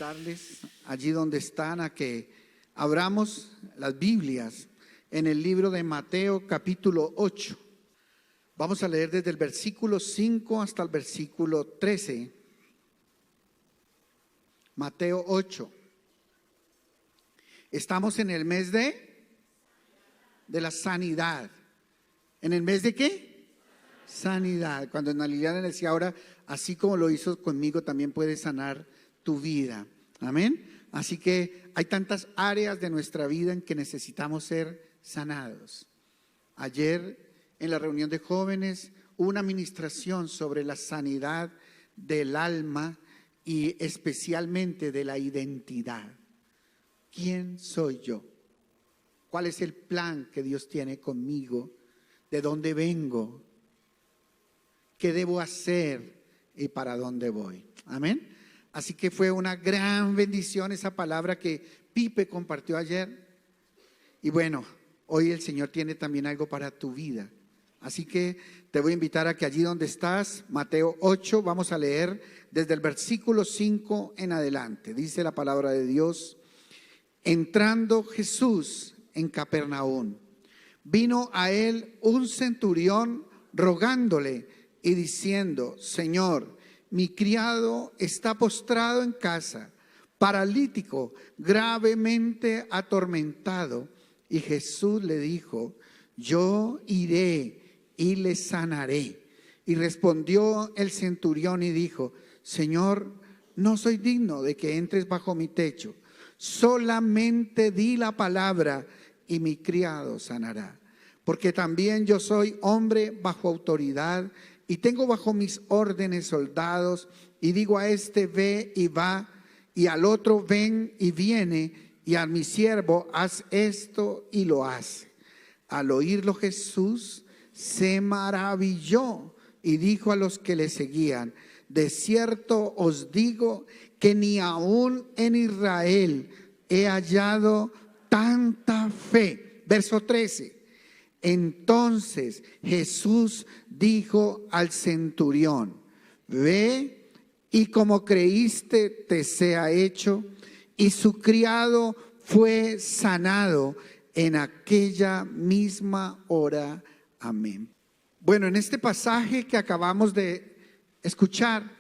invitarles allí donde están a que abramos las Biblias en el libro de Mateo capítulo 8. Vamos a leer desde el versículo 5 hasta el versículo 13. Mateo 8. Estamos en el mes de la sanidad. ¿En el mes de qué? Sanidad. Cuando Ana Liliana decía ahora, así como lo hizo conmigo, también puede sanar tu vida. Amén. Así que hay tantas áreas de nuestra vida en que necesitamos ser sanados. Ayer en la reunión de jóvenes hubo una administración sobre la sanidad del alma y especialmente de la identidad. ¿Quién soy yo? ¿Cuál es el plan que Dios tiene conmigo? ¿De dónde vengo? ¿Qué debo hacer y para dónde voy? Amén. Así que fue una gran bendición esa palabra que Pipe compartió ayer. Y bueno, hoy el Señor tiene también algo para tu vida. Así que te voy a invitar a que allí donde estás, Mateo 8, vamos a leer desde el versículo 5 en adelante. Dice la palabra de Dios: entrando Jesús en Capernaum, vino a él un centurión rogándole y diciendo: Señor, mi criado está postrado en casa, paralítico, gravemente atormentado. Y Jesús le dijo: yo iré y le sanaré. Y respondió el centurión y dijo: Señor, no soy digno de que entres bajo mi techo, solamente di la palabra y mi criado sanará. Porque también yo soy hombre bajo autoridad y tengo bajo mis órdenes soldados, y digo a este ve y va, y al otro ven y viene, y a mi siervo haz esto y lo hace. Al oírlo Jesús se maravilló y dijo a los que le seguían: de cierto os digo que ni aún en Israel he hallado tanta fe. Verso 13. Entonces Jesús dijo al centurión: ve y como creíste te sea hecho. Y su criado fue sanado en aquella misma hora. Amén. Bueno, en este pasaje que acabamos de escuchar,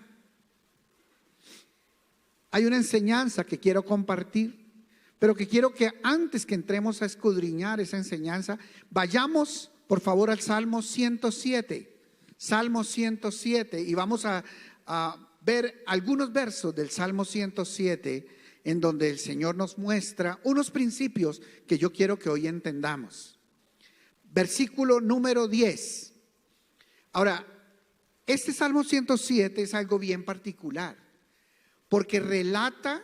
hay una enseñanza que quiero compartir, pero que quiero que antes que entremos a escudriñar esa enseñanza, vayamos por favor al Salmo 107. Salmo 107, y vamos a ver algunos versos del Salmo 107 en donde el Señor nos muestra unos principios que yo quiero que hoy entendamos. Versículo número 10. Ahora, este Salmo 107 es algo bien particular, porque relata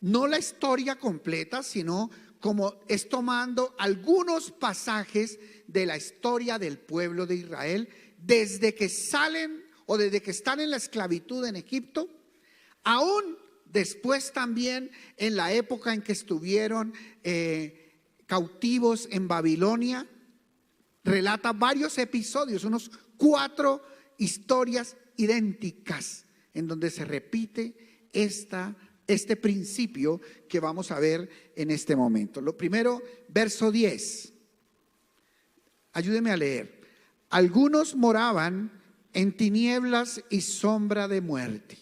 no la historia completa, sino como es tomando algunos pasajes de la historia del pueblo de Israel, desde que salen o desde que están en la esclavitud en Egipto, aún después también en la época en que estuvieron cautivos en Babilonia. Relata varios episodios, unos 4 historias idénticas en donde se repite este principio que vamos a ver en este momento. Lo primero, verso 10. Ayúdeme a leer. Algunos moraban en tinieblas y sombra de muerte,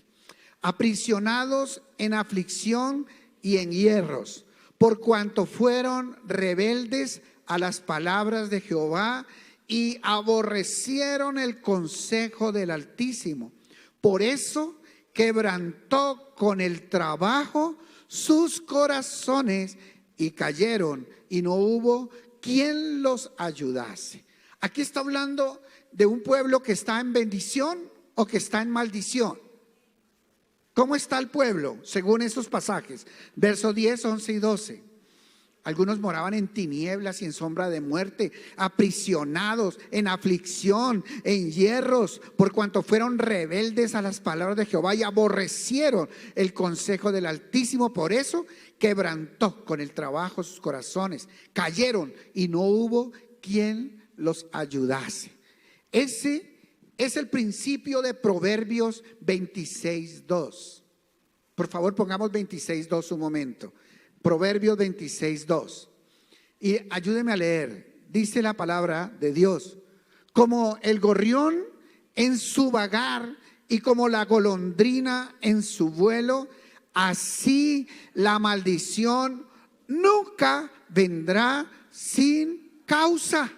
aprisionados en aflicción y en hierros, por cuanto fueron rebeldes a las palabras de Jehová y aborrecieron el consejo del Altísimo. Por eso quebrantó con el trabajo sus corazones y cayeron, y no hubo quien los ayudase. Aquí está hablando de un pueblo que está en bendición o que está en maldición. ¿Cómo está el pueblo según estos pasajes? Versos 10, 11 y 12. Algunos moraban en tinieblas y en sombra de muerte, aprisionados en aflicción, en hierros, por cuanto fueron rebeldes a las palabras de Jehová y aborrecieron el consejo del Altísimo. Por eso quebrantó con el trabajo sus corazones, cayeron y no hubo quien los ayudase. Ese es el principio de Proverbios 26:2. Por favor, pongamos 26:2 un momento. Proverbios 26:2. Y ayúdeme a leer. Dice la palabra de Dios: como el gorrión en su vagar y como la golondrina en su vuelo, así la maldición nunca vendrá sin causa.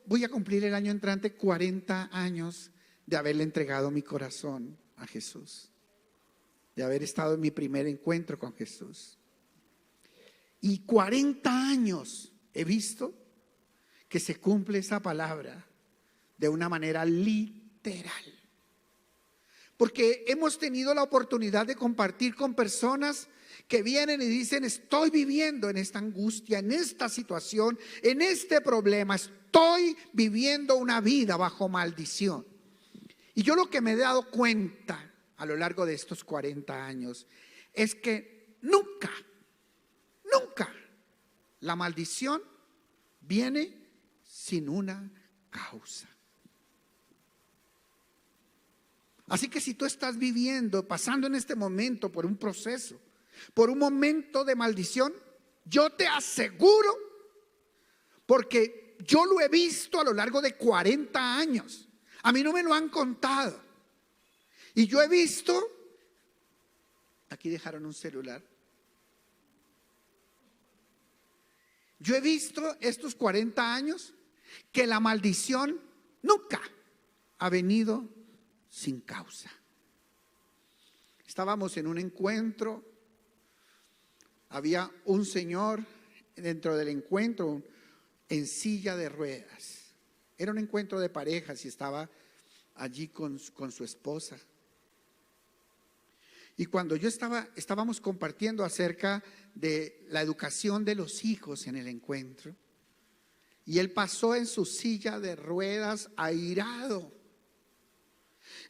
Voy a cumplir el año entrante 40 años de haberle entregado mi corazón a Jesús, de haber estado en mi primer encuentro con Jesús. Y 40 años he visto que se cumple esa palabra de una manera literal. Porque hemos tenido la oportunidad de compartir con personas que vienen y dicen: estoy viviendo en esta angustia, en esta situación, en este problema, estoy viviendo una vida bajo maldición. Y yo lo que me he dado cuenta a lo largo de estos 40 años es que nunca la maldición viene sin una causa. Así que si tú estás pasando en este momento por un proceso, por un momento de maldición, yo te aseguro, porque yo lo he visto a lo largo de 40 años, a mí no me lo han contado, y yo he visto, aquí dejaron un celular, yo he visto estos 40 años que la maldición nunca ha venido sin causa. Estábamos en un encuentro, había un señor dentro del encuentro en silla de ruedas. Era un encuentro de parejas y estaba allí con su esposa. Y cuando estábamos compartiendo acerca de la educación de los hijos en el encuentro, y él pasó en su silla de ruedas airado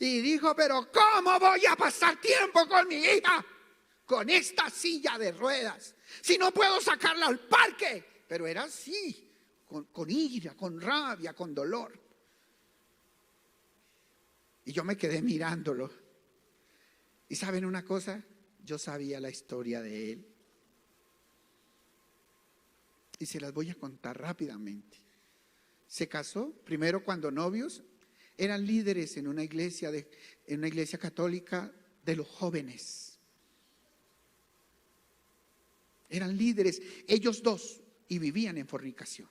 y dijo: pero ¿cómo voy a pasar tiempo con mi hija con esta silla de ruedas si no puedo sacarla al parque? Pero era así, con ira, con rabia, con dolor. Y yo me quedé mirándolo. Y ¿saben una cosa? Yo sabía la historia de él. Y se las voy a contar rápidamente. Se casó, primero cuando novios, eran líderes en una iglesia católica de los jóvenes. Eran líderes, ellos dos, y vivían en fornicación.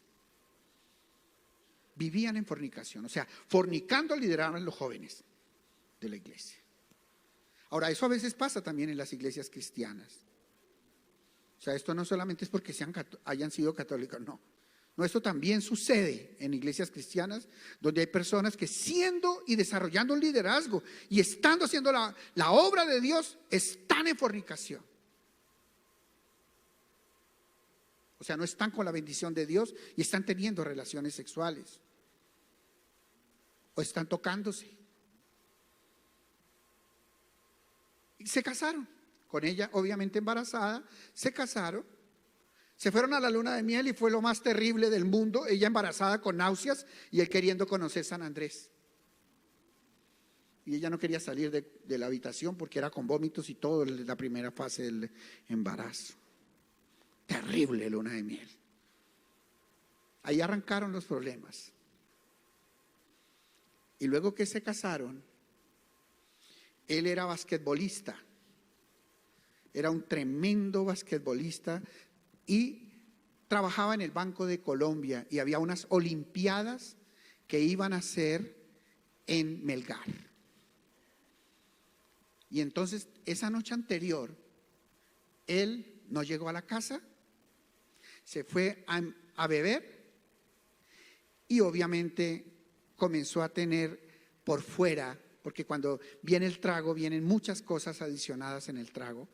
Vivían en fornicación, o sea, fornicando lideraban los jóvenes de la iglesia. Ahora, eso a veces pasa también en las iglesias cristianas. O sea, esto no solamente es porque hayan sido católicos, no. No, esto también sucede en iglesias cristianas, donde hay personas que siendo y desarrollando un liderazgo y estando haciendo la obra de Dios, están en fornicación. O sea, no están con la bendición de Dios y están teniendo relaciones sexuales. O están tocándose. Y se casaron. Con ella, obviamente embarazada, se casaron. Se fueron a la luna de miel y fue lo más terrible del mundo. Ella embarazada con náuseas y él queriendo conocer San Andrés. Y ella no quería salir de la habitación porque era con vómitos y todo, la primera fase del embarazo. Terrible luna de miel. Ahí arrancaron los problemas. Y luego que se casaron, él era basquetbolista. Era un tremendo basquetbolista y trabajaba en el Banco de Colombia y había unas olimpiadas que iban a ser en Melgar. Y entonces esa noche anterior él no llegó a la casa, se fue a beber y obviamente comenzó a tener por fuera, porque cuando viene el trago vienen muchas cosas adicionadas en el trago.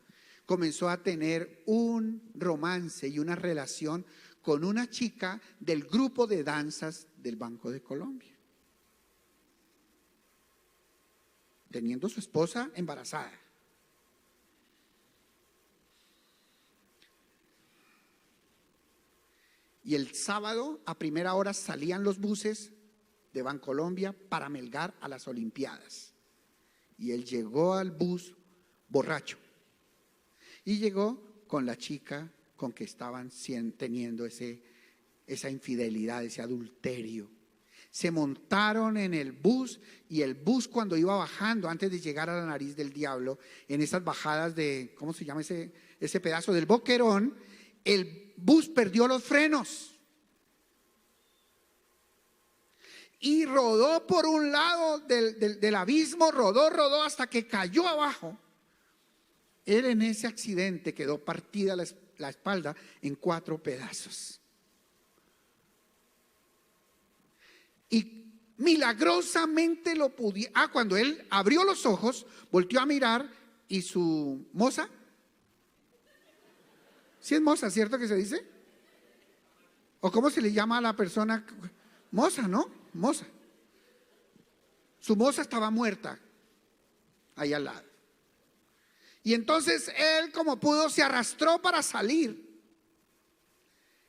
Comenzó a tener un romance y una relación con una chica del grupo de danzas del Banco de Colombia, teniendo su esposa embarazada. Y el sábado a primera hora salían los buses de Bancolombia para Melgar a las Olimpiadas. Y él llegó al bus borracho. Y llegó con la chica con que estaban teniendo esa infidelidad, ese adulterio. Se montaron en el bus y el bus, cuando iba bajando, antes de llegar a la nariz del diablo, en esas bajadas de, ¿cómo se llama ese pedazo? Del Boquerón, el bus perdió los frenos. Y rodó por un lado del abismo, rodó hasta que cayó abajo. Él en ese accidente quedó partida la espalda en 4 pedazos. Y milagrosamente lo pudo. Cuando él abrió los ojos, volteó a mirar y su moza, ¿sí es moza, cierto que se dice? ¿O cómo se le llama a la persona? Moza, ¿no? Moza. Su moza estaba muerta ahí al lado. Y entonces él, como pudo, se arrastró para salir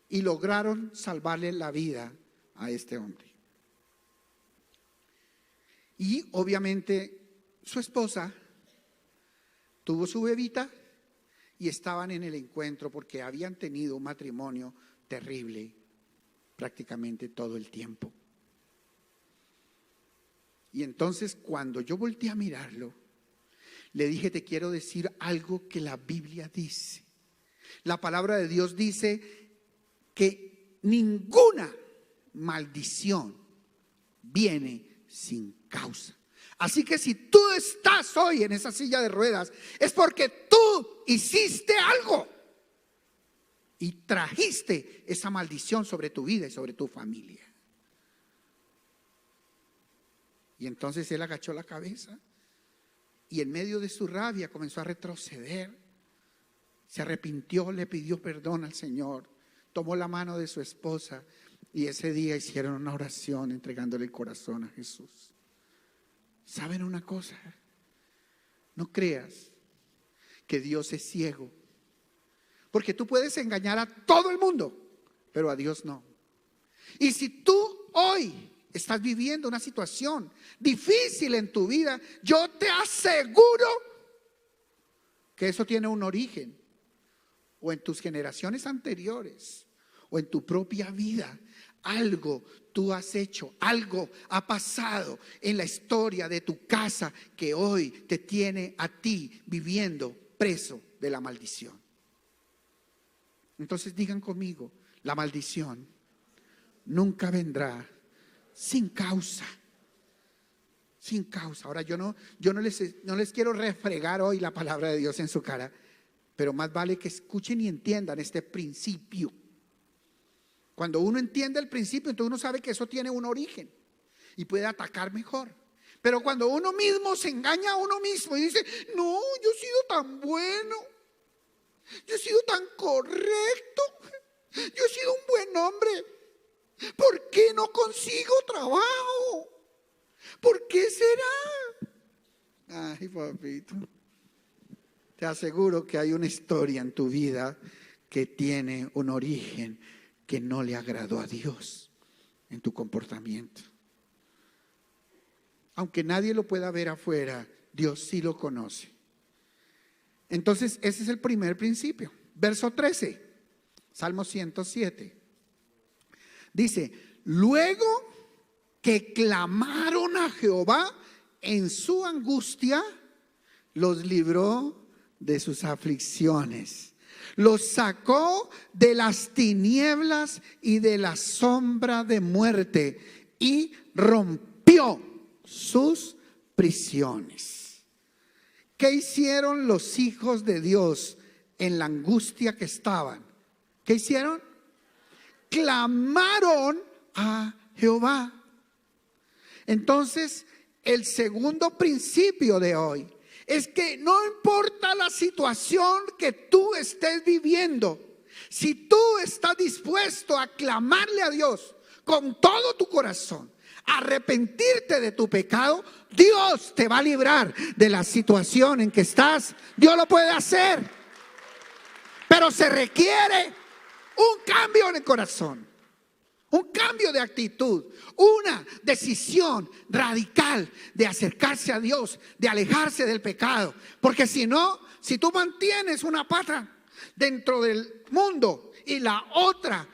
y lograron salvarle la vida a este hombre. Y obviamente su esposa tuvo su bebita y estaban en el encuentro porque habían tenido un matrimonio terrible prácticamente todo el tiempo. Y entonces cuando yo volteé a mirarlo, le dije: te quiero decir algo que la Biblia dice. La palabra de Dios dice que ninguna maldición viene sin causa. Así que si tú estás hoy en esa silla de ruedas, es porque tú hiciste algo y trajiste esa maldición sobre tu vida y sobre tu familia. Y entonces él agachó la cabeza y en medio de su rabia comenzó a retroceder. Se arrepintió, le pidió perdón al Señor, tomó la mano de su esposa y ese día hicieron una oración entregándole el corazón a Jesús. ¿Saben una cosa? No creas que Dios es ciego, porque tú puedes engañar a todo el mundo, pero a Dios no. Y si tú hoy estás viviendo una situación difícil en tu vida, yo te aseguro que eso tiene un origen, o en tus generaciones anteriores, o en tu propia vida. Algo tú has hecho, algo ha pasado en la historia de tu casa que hoy te tiene a ti viviendo preso de la maldición. Entonces digan conmigo: la maldición nunca vendrá sin causa. Sin causa. Ahora yo no les quiero refregar hoy la palabra de Dios en su cara, pero más vale que escuchen y entiendan este principio. Cuando uno entiende el principio, entonces uno sabe que eso tiene un origen y puede atacar mejor. Pero cuando uno mismo se engaña a uno mismo y dice: no, yo he sido tan bueno, yo he sido tan correcto, yo he sido un buen hombre, ¿por qué no consigo trabajo? ¿Por qué será? Ay, papito, te aseguro que hay una historia en tu vida que tiene un origen que no le agradó a Dios en tu comportamiento. Aunque nadie lo pueda ver afuera, Dios sí lo conoce. Entonces ese es el primer principio. Verso 13, Salmo 107. Dice: luego que clamaron a Jehová en su angustia, los libró de sus aflicciones. Los sacó de las tinieblas y de la sombra de muerte y rompió sus prisiones. ¿Qué hicieron los hijos de Dios en la angustia que estaban? ¿Qué hicieron? Clamaron a Jehová. Entonces, el segundo principio de hoy es que no importa la situación que tú estés viviendo, si tú estás dispuesto a clamarle a Dios con todo tu corazón, arrepentirte de tu pecado, Dios te va a librar de la situación en que estás. Dios lo puede hacer, pero se requiere un cambio en el corazón. Un cambio de actitud, una decisión radical de acercarse a Dios, de alejarse del pecado. Porque si no, si tú mantienes una pata dentro del mundo y la otra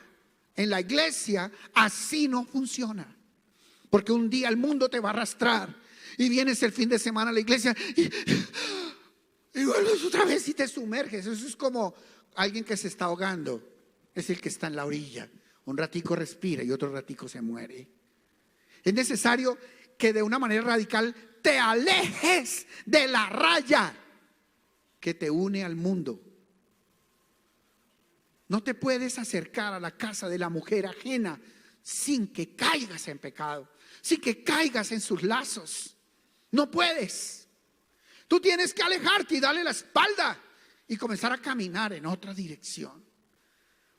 en la iglesia, así no funciona. Porque un día el mundo te va a arrastrar y vienes el fin de semana a la iglesia y vuelves otra vez y te sumerges. Eso es como alguien que se está ahogando, es el que está en la orilla. Un ratico respira y otro ratico se muere. Es necesario que de una manera radical te alejes de la raya que te une al mundo. No te puedes acercar a la casa de la mujer ajena sin que caigas en pecado, sin que caigas en sus lazos. No puedes. Tú tienes que alejarte y darle la espalda y comenzar a caminar en otra dirección.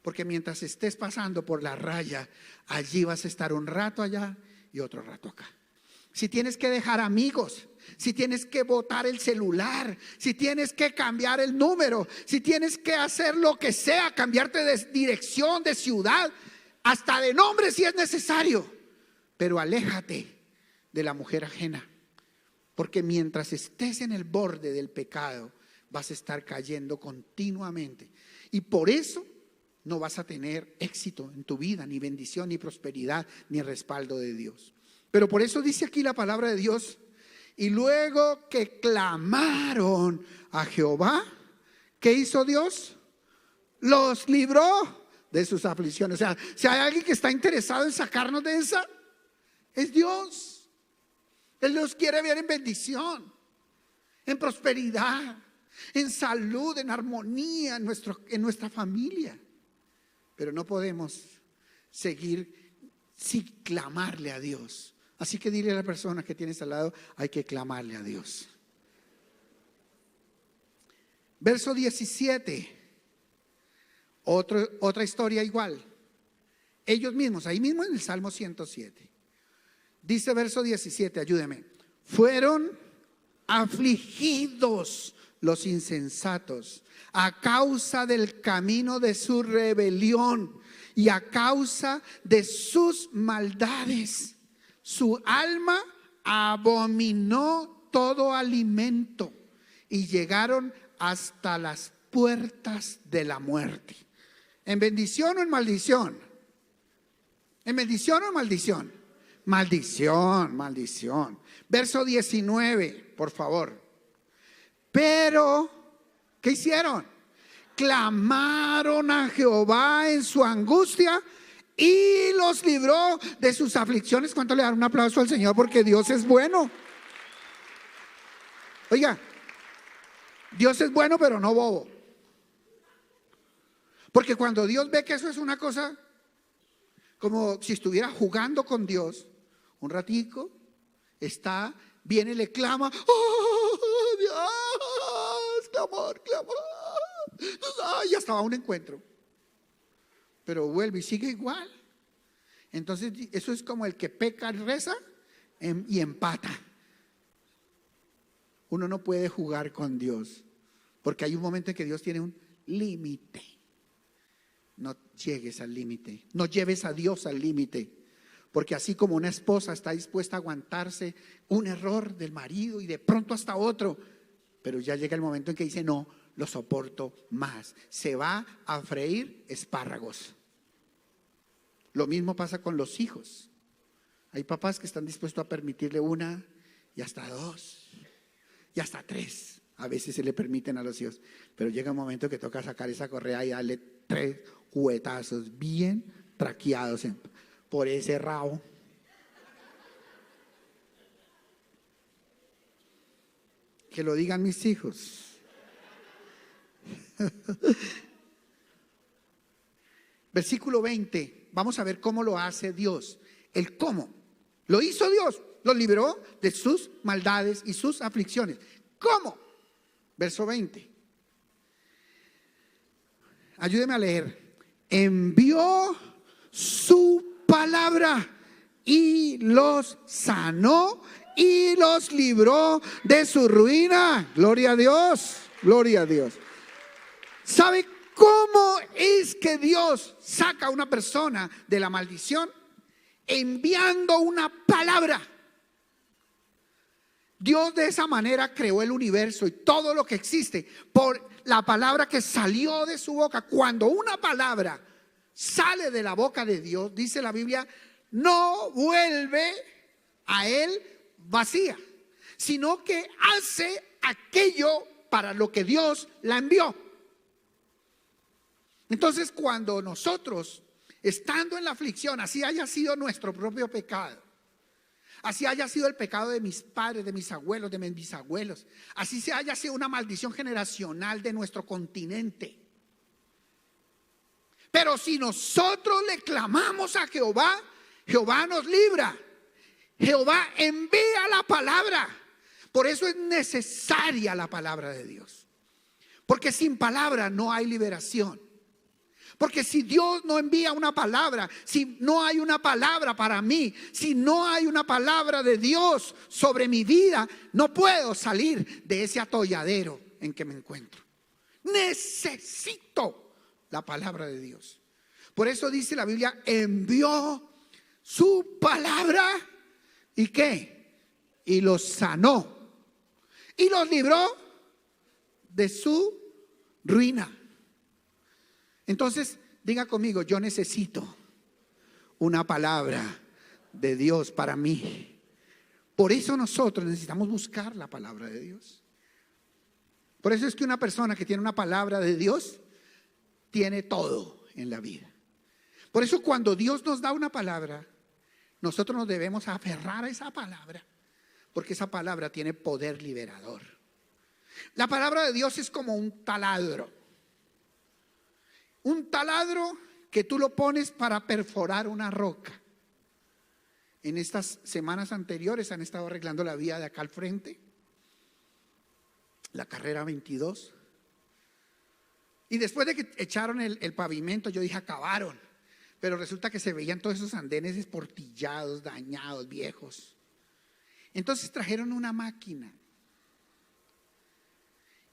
Porque mientras estés pasando por la raya, allí vas a estar un rato allá y otro rato acá. Si tienes que dejar amigos, si tienes que botar el celular, si tienes que cambiar el número, si tienes que hacer lo que sea, cambiarte de dirección, de ciudad, hasta de nombre si es necesario. Pero aléjate de la mujer ajena. Porque mientras estés en el borde del pecado, vas a estar cayendo continuamente. Y por eso no vas a tener éxito en tu vida, ni bendición, ni prosperidad, ni respaldo de Dios. Pero por eso dice aquí la palabra de Dios: y luego que clamaron a Jehová, ¿qué hizo Dios? Los libró de sus aflicciones. O sea, si hay alguien que está interesado en sacarnos de esa, es Dios. Él nos quiere ver en bendición, en prosperidad, en salud, en armonía en nuestra familia. Pero no podemos seguir sin clamarle a Dios. Así que dile a la persona que tienes al lado: hay que clamarle a Dios. Verso 17. Otra historia igual. Ellos mismos, ahí mismo en el Salmo 107. Dice verso 17, ayúdeme. Fueron afligidos los insensatos a causa del camino de su rebelión y a causa de sus maldades. Su alma abominó todo alimento y llegaron hasta las puertas de la muerte. ¿En bendición o en maldición? ¿En bendición o en maldición? Maldición, maldición. Verso 19, por favor. Pero, ¿qué hicieron? Clamaron a Jehová en su angustia y los libró de sus aflicciones. ¿Cuánto le dan un aplauso al Señor? Porque Dios es bueno. Oiga, Dios es bueno, pero no bobo. Porque cuando Dios ve que eso es una cosa como si estuviera jugando con Dios, un ratico viene, le clama: ¡oh, Dios! Clamor, clamor. Y hasta va a un encuentro. Pero vuelve y sigue igual. Entonces eso es como el que peca, reza y empata. Uno no puede jugar con Dios, porque hay un momento en que Dios tiene un límite. No llegues al límite, no lleves a Dios al límite. Porque así como una esposa está dispuesta a aguantarse un error del marido y de pronto hasta otro, pero ya llega el momento en que dice: no, lo soporto más. Se va a freír espárragos. Lo mismo pasa con los hijos. Hay papás que están dispuestos a permitirle una y hasta dos y hasta tres. A veces se le permiten a los hijos, pero llega un momento que toca sacar esa correa y darle 3 juguetazos bien traqueados por ese rabo. Que lo digan mis hijos. Versículo 20. Vamos a ver cómo lo hace Dios. El cómo. Lo hizo Dios. Lo libró de sus maldades y sus aflicciones. ¿Cómo? Verso 20. Ayúdeme a leer. Envió su palabra y los sanó y los libró de su ruina. Gloria a Dios. Gloria a Dios. ¿Sabe ¿Cómo es que Dios saca a una persona de la maldición? Enviando una palabra. Dios de esa manera creó el universo y todo lo que existe por la palabra que salió de su boca. Cuando una palabra sale de la boca de Dios, dice la Biblia, no vuelve a él vacía, sino que hace aquello para lo que Dios la envió. Entonces, cuando nosotros, estando en la aflicción, así haya sido nuestro propio pecado, así haya sido el pecado de mis padres, de mis abuelos, de mis bisabuelos, así se haya sido una maldición generacional de nuestro continente, pero si nosotros le clamamos a Jehová, Jehová nos libra. Jehová envía la palabra. Por eso es necesaria la palabra de Dios, porque sin palabra no hay liberación. Porque si Dios no envía una palabra, si no hay una palabra para mí, si no hay una palabra de Dios sobre mi vida, no puedo salir de ese atolladero en que me encuentro. Necesito la palabra de Dios. Por eso dice la Biblia, envió su palabra y ¿qué? Y los sanó y los libró de su ruina. Entonces, diga conmigo, yo necesito una palabra de Dios para mí. Por eso nosotros necesitamos buscar la palabra de Dios. Por eso es que una persona que tiene una palabra de Dios tiene todo en la vida. Por eso cuando Dios nos da una palabra, nosotros nos debemos aferrar a esa palabra, porque esa palabra tiene poder liberador. La palabra de Dios es como un taladro. Un taladro que tú lo pones para perforar una roca. En estas semanas anteriores han estado arreglando la vía de acá al frente, la carrera 22. Y después de que echaron el pavimento, yo dije, acabaron. Pero resulta que se veían todos esos andenes esportillados, dañados, viejos. Entonces trajeron una máquina.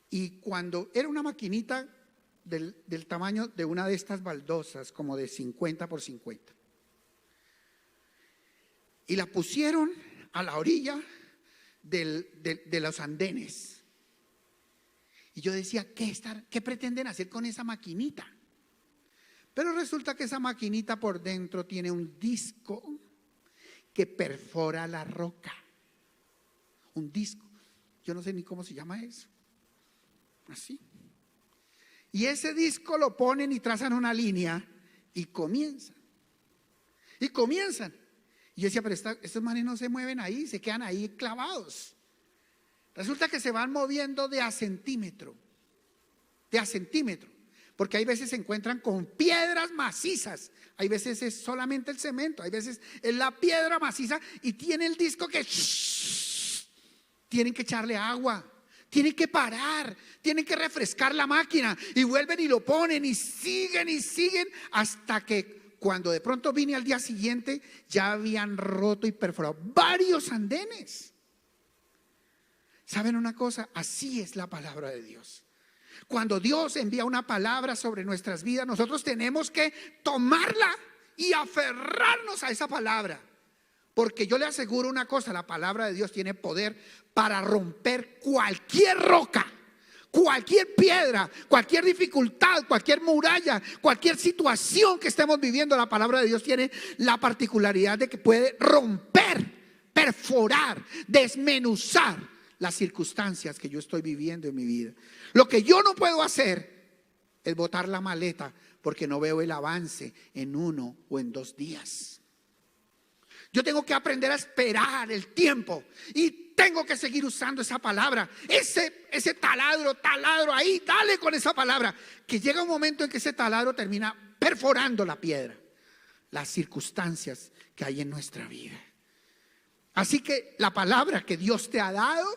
Y cuando era una maquinita del tamaño de una de estas baldosas, como de 50 por 50. Y la pusieron a la orilla de los andenes. Y yo decía, ¿qué pretenden hacer con esa maquinita? Pero resulta que esa maquinita por dentro tiene un disco que perfora la roca. Un disco. Yo no sé ni cómo se llama eso. Así. Y ese disco lo ponen y trazan una línea y comienzan. Y comienzan. Y yo decía, pero estos manes no se mueven ahí, se quedan ahí clavados. Resulta que se van moviendo de a centímetro. De a centímetro. Porque hay veces se encuentran con piedras macizas. Hay veces es solamente el cemento. Hay veces es la piedra maciza y tiene el disco que tienen que echarle agua. Tienen que parar, tienen que refrescar la máquina y vuelven y lo ponen y siguen hasta que cuando de pronto vine al día siguiente ya habían roto y perforado varios andenes. ¿Saben una cosa? Así es la palabra de Dios. Cuando Dios envía una palabra sobre nuestras vidas, nosotros tenemos que tomarla y aferrarnos a esa palabra. Porque yo le aseguro una cosa, la palabra de Dios tiene poder para romper cualquier roca, cualquier piedra, cualquier dificultad, cualquier muralla, cualquier situación que estemos viviendo. La palabra de Dios tiene la particularidad de que puede romper, perforar, desmenuzar las circunstancias que yo estoy viviendo en mi vida. Lo que yo no puedo hacer es botar la maleta porque no veo el avance en 1 o en 2 días. Yo tengo que aprender a esperar el tiempo y tengo que seguir usando esa palabra. Ese taladro ahí, dale con esa palabra. Que llega un momento en que ese taladro termina perforando la piedra, las circunstancias que hay en nuestra vida. Así que la palabra que Dios te ha dado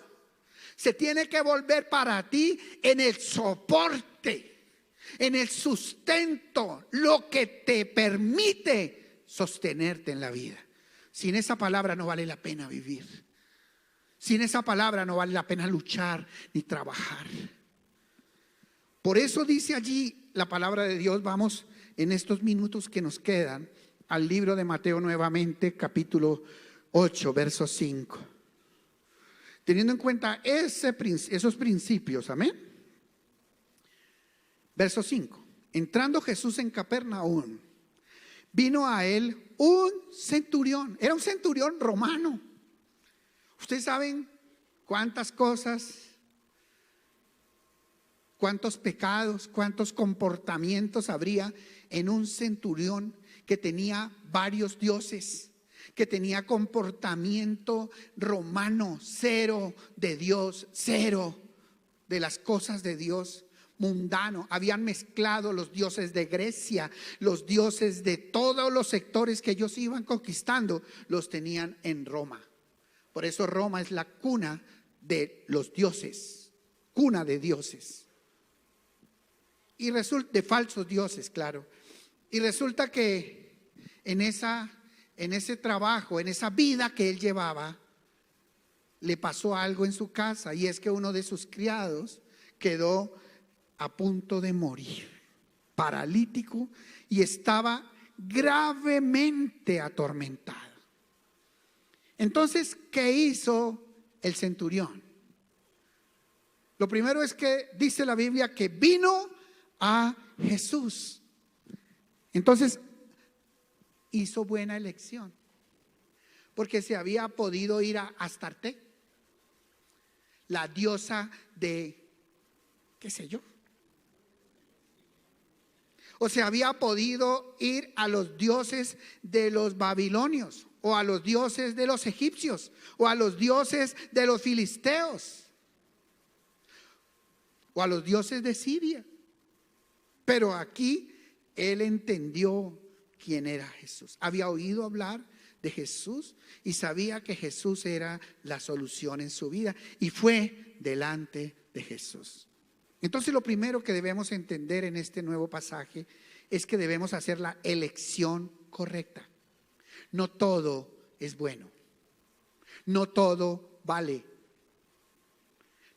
se tiene que volver para ti en el soporte, en el sustento, lo que te permite sostenerte en la vida. Sin esa palabra no vale la pena vivir. Sin esa palabra no vale la pena luchar ni trabajar. Por eso dice allí la palabra de Dios. Vamos en estos minutos que nos quedan al libro de Mateo nuevamente, capítulo 8, verso 5. Teniendo en cuenta esos principios, amén. Verso 5. Entrando Jesús en Capernaum, vino a él un centurión. Era un centurión romano. Ustedes saben cuántas cosas, cuántos pecados, cuántos comportamientos habría en un centurión que tenía varios dioses, que tenía comportamiento romano, cero de Dios, cero de las cosas de Dios, mundano. Habían mezclado los dioses de Grecia, los dioses de todos los sectores que ellos iban conquistando, los tenían en Roma. Por eso Roma es la cuna de los dioses, cuna de dioses. Y resulta de falsos dioses, claro. Y resulta que en ese trabajo, en esa vida que él llevaba, le pasó algo en su casa, y es que uno de sus criados quedó a punto de morir, paralítico, y estaba gravemente atormentado. Entonces, ¿qué hizo el centurión? Lo primero es que dice la Biblia que vino a Jesús. Entonces hizo buena elección, porque se había podido ir a Astarte, la diosa de qué sé yo, o se había podido ir a los dioses de los babilonios, o a los dioses de los egipcios, o a los dioses de los filisteos, o a los dioses de Siria. Pero aquí él entendió quién era Jesús. Había oído hablar de Jesús y sabía que Jesús era la solución en su vida, y fue delante de Jesús. Entonces, lo primero que debemos entender en este nuevo pasaje es que debemos hacer la elección correcta. No todo es bueno, no todo vale.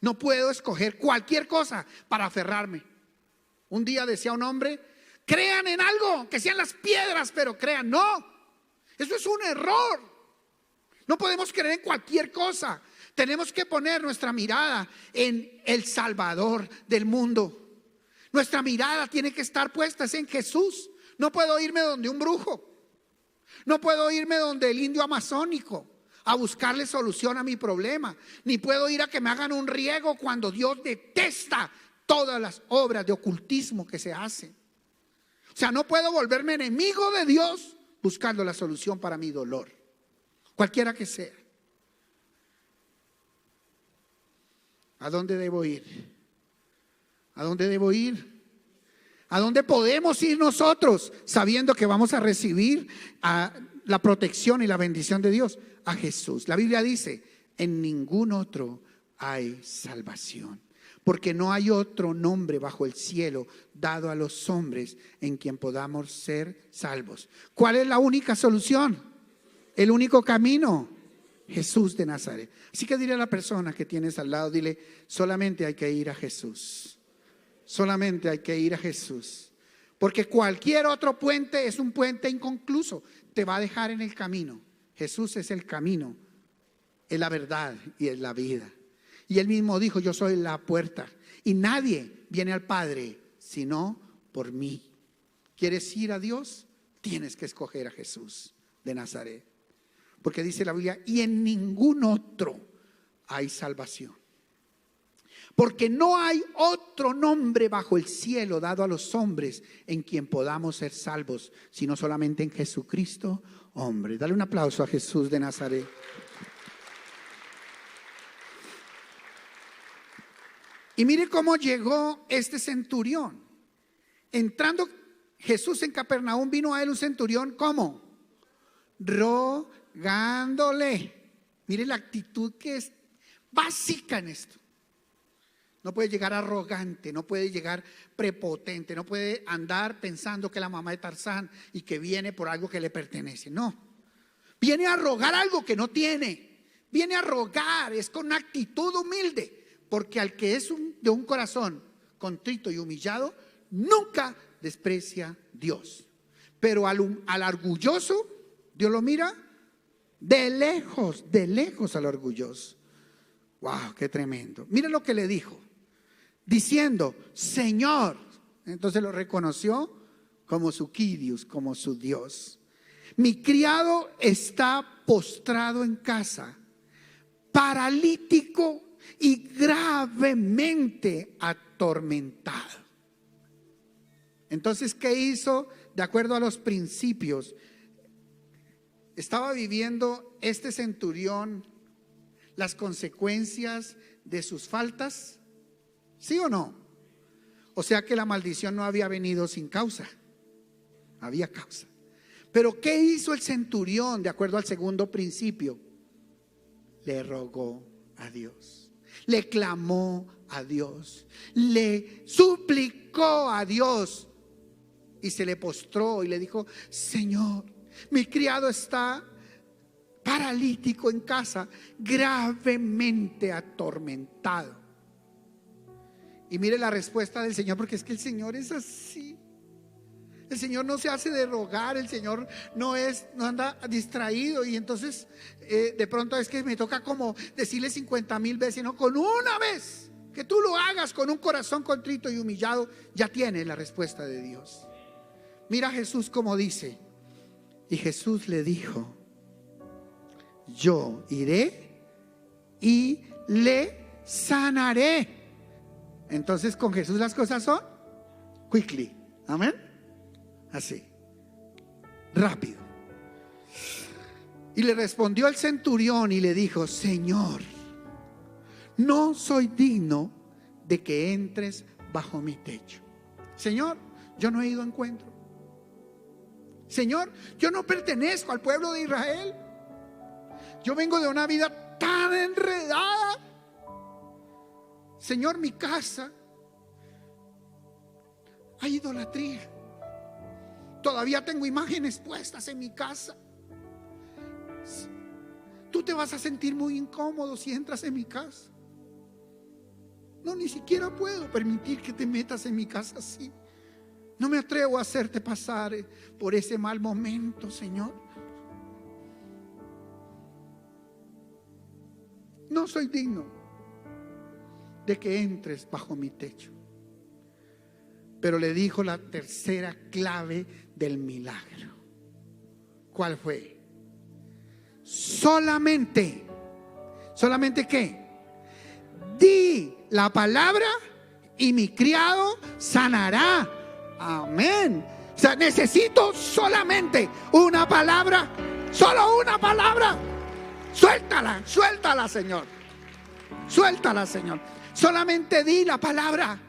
No puedo escoger cualquier cosa para aferrarme. Un día decía un hombre: crean en algo, que sean las piedras, pero crean. No, eso es un error. No podemos creer en cualquier cosa. Tenemos que poner nuestra mirada en el Salvador del mundo. Nuestra mirada tiene que estar puesta en Jesús. No puedo irme donde un brujo, no puedo irme donde el indio amazónico a buscarle solución a mi problema, ni puedo ir a que me hagan un riego cuando Dios detesta todas las obras de ocultismo que se hacen. O sea, no puedo volverme enemigo de Dios buscando la solución para mi dolor, cualquiera que sea. ¿A dónde debo ir? ¿A dónde debo ir? ¿A dónde podemos ir nosotros sabiendo que vamos a recibir la protección y la bendición de Dios? A Jesús. La Biblia dice: en ningún otro hay salvación, porque no hay otro nombre bajo el cielo dado a los hombres en quien podamos ser salvos. ¿Cuál es la única solución? El único camino: Jesús de Nazaret. Así que dile a la persona que tienes al lado, dile: solamente hay que ir a Jesús. Solamente hay que ir a Jesús. Porque cualquier otro puente es un puente inconcluso, te va a dejar en el camino. Jesús es el camino, es la verdad y es la vida. Y él mismo dijo: yo soy la puerta, y nadie viene al Padre sino por mí. ¿Quieres ir a Dios? Tienes que escoger a Jesús de Nazaret. Porque dice la Biblia: y en ningún otro hay salvación. Porque no hay otro nombre bajo el cielo dado a los hombres en quien podamos ser salvos, sino solamente en Jesucristo, hombre. Dale un aplauso a Jesús de Nazaret. Y mire cómo llegó este centurión. Entrando Jesús en Capernaum, vino a él un centurión, ¿cómo? Rogándole. Mire la actitud que es básica en esto. No puede llegar arrogante, no puede llegar prepotente, no puede andar pensando que es la mamá de Tarzán y que viene por algo que le pertenece. No, viene a rogar algo que no tiene. Viene a rogar, es con actitud humilde. Porque al que es de un corazón contrito y humillado, nunca desprecia Dios. Pero al orgulloso, Dios lo mira de lejos al orgulloso. Wow, qué tremendo. Mira lo que le dijo, diciendo, Señor. Entonces lo reconoció como su Kyrios, como su Dios. Mi criado está postrado en casa, paralítico y gravemente atormentado. Entonces, ¿qué hizo? De acuerdo a los principios, estaba viviendo este centurión las consecuencias de sus faltas, ¿sí o no? O sea que la maldición no había venido sin causa, había causa. Pero ¿qué hizo el centurión de acuerdo al segundo principio? Le rogó a Dios, le clamó a Dios, le suplicó a Dios y se le postró y le dijo, Señor, mi criado está paralítico en casa, gravemente atormentado. Y mire la respuesta del Señor, porque es que el Señor es así. El Señor no se hace de rogar, el Señor no anda distraído. Y entonces de pronto es que me toca como decirle 50,000 veces, no, con una vez que tú lo hagas con un corazón contrito y humillado, ya tienes la respuesta de Dios. Mira a Jesús como dice, y Jesús le dijo, yo iré y le sanaré. Entonces con Jesús las cosas son quickly, amén, así, rápido. Y le respondió el centurión y le dijo, Señor, no soy digno de que entres bajo mi techo. Señor, yo no he ido a encuentro. Señor, yo no pertenezco al pueblo de Israel. Yo vengo de una vida tan enredada. Señor, mi casa hay idolatría. Todavía tengo imágenes puestas en mi casa. Tú te vas a sentir muy incómodo si entras en mi casa. No, ni siquiera puedo permitir que te metas en mi casa así. No me atrevo a hacerte pasar por ese mal momento, Señor. No soy digno de que entres bajo mi techo. Pero le dijo la tercera clave del milagro. ¿Cuál fue? Solamente ¿qué? Di la palabra y mi criado sanará. Amén. O sea, necesito solamente una palabra, solo una palabra. Suéltala, suéltala, Señor. Suéltala, Señor. Solamente di la palabra.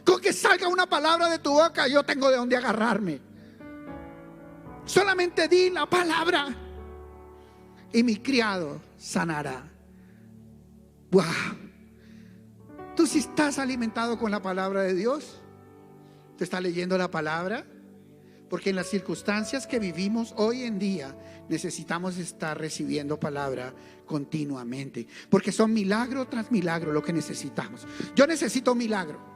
Con que salga una palabra de tu boca, yo tengo de dónde agarrarme. Solamente di la palabra y mi criado sanará. Wow. Tú si estás alimentado con la palabra de Dios, te estás leyendo la palabra, porque en las circunstancias que vivimos hoy en día necesitamos estar recibiendo palabra continuamente, porque son milagro tras milagro lo que necesitamos. Yo necesito milagro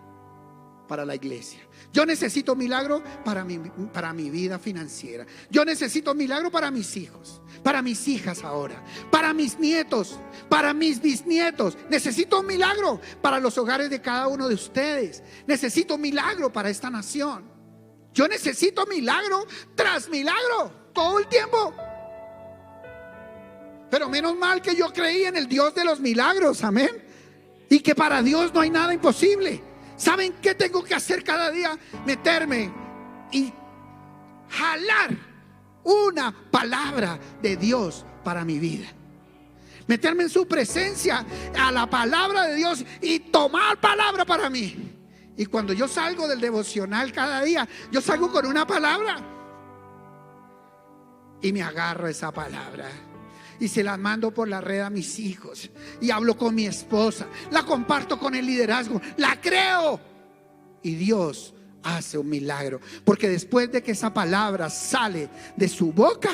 para la iglesia. Yo necesito milagro para mi vida financiera. Yo necesito milagro para mis hijos, para mis hijas ahora, para mis nietos, para mis bisnietos. Necesito un milagro para los hogares de cada uno de ustedes. Necesito milagro para esta nación. Yo necesito milagro tras milagro todo el tiempo. Pero menos mal que yo creí en el Dios de los milagros, amén. Y que para Dios no hay nada imposible. ¿Saben qué tengo que hacer cada día? Meterme y jalar una palabra de Dios para mi vida. Meterme en su presencia, a la palabra de Dios, y tomar palabra para mí. Y cuando yo salgo del devocional cada día, yo salgo con una palabra y me agarro esa palabra y se la mando por la red a mis hijos, y hablo con mi esposa, la comparto con el liderazgo, la creo, y Dios hace un milagro, porque después de que esa palabra sale de su boca,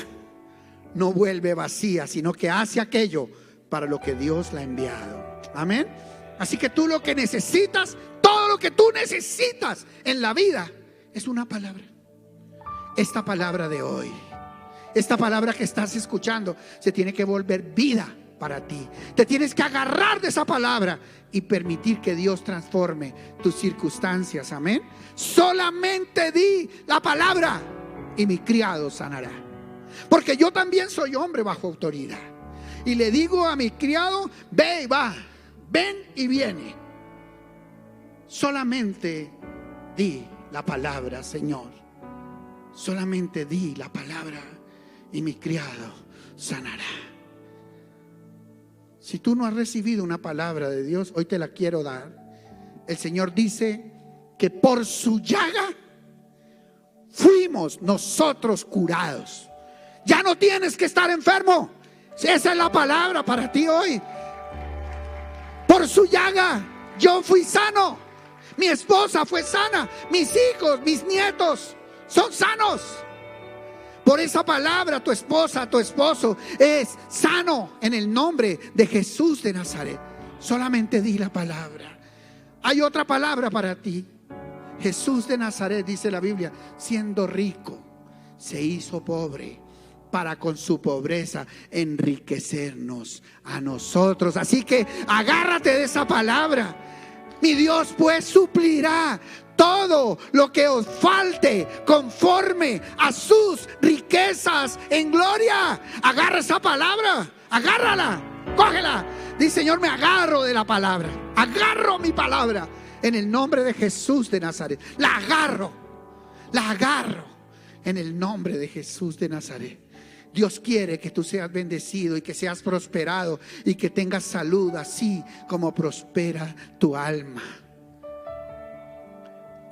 no vuelve vacía, sino que hace aquello para lo que Dios la ha enviado. Amén. Así que tú lo que necesitas, todo lo que tú necesitas en la vida es una palabra. Esta palabra de hoy, esta palabra que estás escuchando, se tiene que volver vida para ti. Te tienes que agarrar de esa palabra y permitir que Dios transforme tus circunstancias. Amén. Solamente di la palabra y mi criado sanará. Porque yo también soy hombre bajo autoridad. Y le digo a mi criado: ve y va, ven y viene. Solamente di la palabra, Señor. Solamente di la palabra y mi criado sanará. Si tú no has recibido una palabra de Dios, hoy te la quiero dar. El Señor dice que por su llaga fuimos nosotros curados. Ya no tienes que estar enfermo. Esa es la palabra para ti hoy. Por su llaga yo fui sano. Mi esposa fue sana. Mis hijos, mis nietos son sanos. Por esa palabra tu esposa, tu esposo es sano en el nombre de Jesús de Nazaret. Solamente di la palabra. Hay otra palabra para ti. Jesús de Nazaret, dice la Biblia, siendo rico, se hizo pobre para con su pobreza enriquecernos a nosotros. Así que agárrate de esa palabra. Mi Dios pues suplirá todo lo que os falte conforme a sus riquezas en gloria. Agarra esa palabra, agárrala, cógela. Dice: Señor, me agarro de la palabra, agarro mi palabra en el nombre de Jesús de Nazaret. La agarro en el nombre de Jesús de Nazaret. Dios quiere que tú seas bendecido y que seas prosperado y que tengas salud, así como prospera tu alma.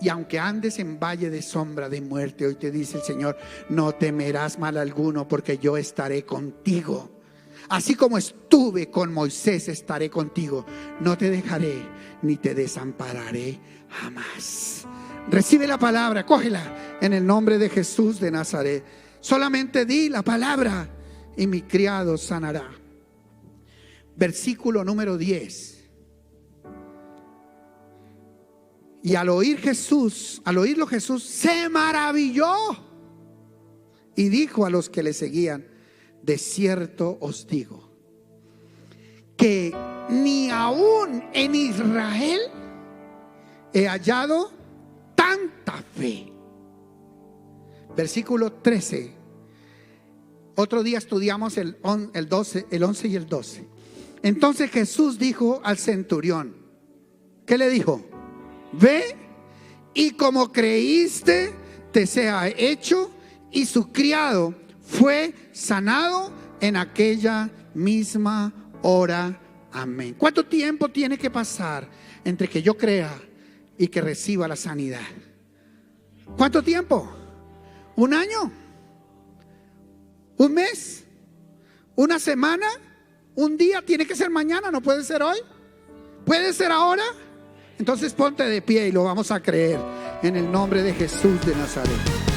Y aunque andes en valle de sombra de muerte, hoy te dice el Señor: no temerás mal alguno, porque yo estaré contigo. Así como estuve con Moisés, estaré contigo. No te dejaré ni te desampararé jamás. Recibe la palabra, cógela en el nombre de Jesús de Nazaret. Solamente di la palabra y mi criado sanará. Versículo número 10. Y al oírlo Jesús se maravilló y dijo a los que le seguían: de cierto os digo que ni aún en Israel he hallado tanta fe. Versículo 13. Otro día estudiamos el 11 y el 12. Entonces Jesús dijo al centurión, ¿qué le dijo? Ve y como creíste te sea hecho. Y su criado fue sanado en aquella misma hora. Amén. ¿Cuánto tiempo tiene que pasar entre que yo crea y que reciba la sanidad? ¿Cuánto tiempo? ¿Un año? ¿Un mes? ¿Una semana? ¿Un día? Tiene que ser mañana, no puede ser hoy. ¿Puede ser ahora? Entonces ponte de pie y lo vamos a creer en el nombre de Jesús de Nazaret.